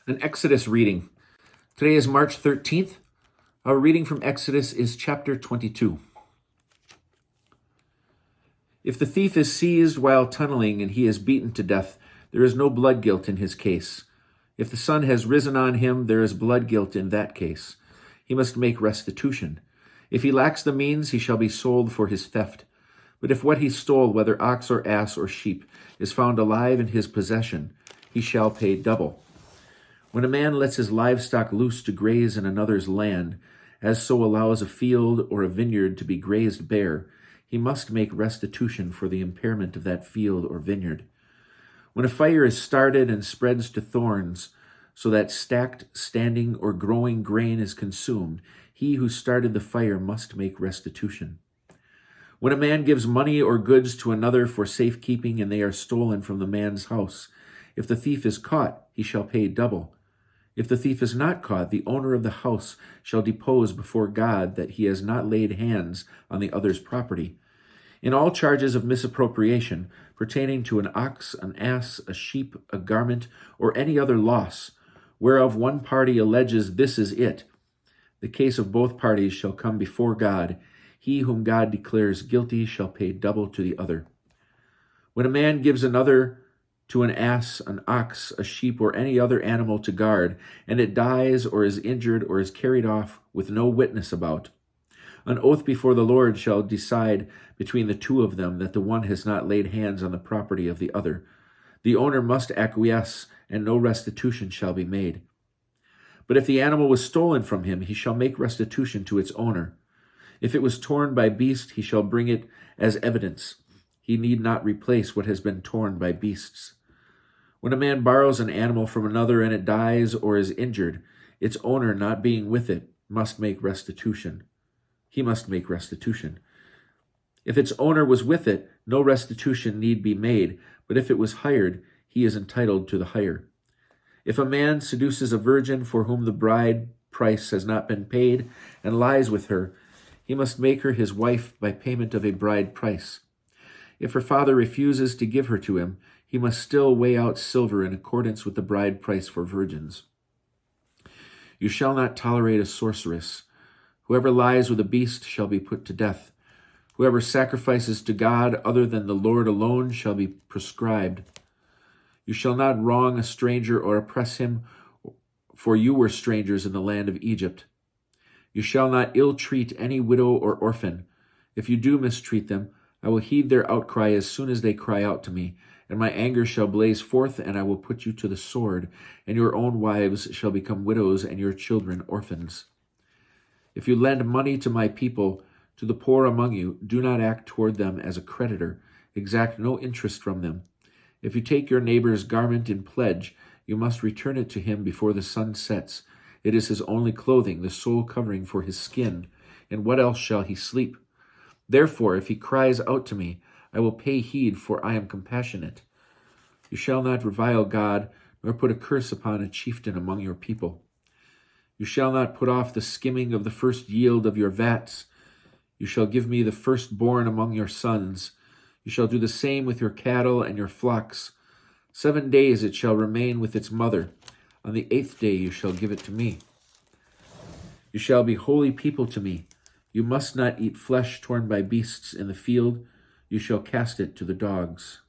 An Exodus reading. Today is March 13th. Our reading from Exodus is chapter 22. If the thief is seized while tunneling and he is beaten to death, there is no blood guilt in his case. If the sun has risen on him, there is blood guilt in that case. He must make restitution. If he lacks the means, he shall be sold for his theft. But if what he stole, whether ox or ass or sheep, is found alive in his possession, he shall pay double. When a man lets his livestock loose to graze in another's land, as so allows a field or a vineyard to be grazed bare, he must make restitution for the impairment of that field or vineyard. When a fire is started and spreads to thorns, so that stacked, standing, or growing grain is consumed, he who started the fire must make restitution. When a man gives money or goods to another for safekeeping and they are stolen from the man's house, if the thief is caught, he shall pay double. If the thief is not caught, the owner of the house shall depose before God that he has not laid hands on the other's property. In all charges of misappropriation pertaining to an ox, an ass, a sheep, a garment, or any other loss, whereof one party alleges this is it, the case of both parties shall come before God. He whom God declares guilty shall pay double to the other. When a man gives another to an ass, an ox, a sheep, or any other animal to guard, and it dies or is injured or is carried off with no witness about, an oath before the Lord shall decide between the two of them that the one has not laid hands on the property of the other. The owner must acquiesce, and no restitution shall be made. But if the animal was stolen from him, he shall make restitution to its owner. If it was torn by beast, he shall bring it as evidence. He need not replace what has been torn by beasts. When a man borrows an animal from another and it dies or is injured, its owner not being with it must make restitution. He must make restitution. If its owner was with it, no restitution need be made, but if it was hired, he is entitled to the hire. If a man seduces a virgin for whom the bride price has not been paid and lies with her, he must make her his wife by payment of a bride price. If her father refuses to give her to him, he must still weigh out silver in accordance with the bride price for virgins. You shall not tolerate a sorceress. Whoever lies with a beast shall be put to death. Whoever sacrifices to God other than the Lord alone shall be proscribed. You shall not wrong a stranger or oppress him, for you were strangers in the land of Egypt. You shall not ill-treat any widow or orphan. If you do mistreat them, I will heed their outcry as soon as they cry out to me, and my anger shall blaze forth, and I will put you to the sword, and your own wives shall become widows, and your children orphans. If you lend money to my people, to the poor among you, do not act toward them as a creditor. Exact no interest from them. If you take your neighbor's garment in pledge, you must return it to him before the sun sets. It is his only clothing, the sole covering for his skin. And what else shall he sleep? Therefore, if he cries out to me, I will pay heed, for I am compassionate. You shall not revile God, nor put a curse upon a chieftain among your people. You shall not put off the skimming of the first yield of your vats. You shall give me the firstborn among your sons. You shall do the same with your cattle and your flocks. 7 days it shall remain with its mother. On the 8th day you shall give it to me. You shall be holy people to me. You must not eat flesh torn by beasts in the field. You shall cast it to the dogs.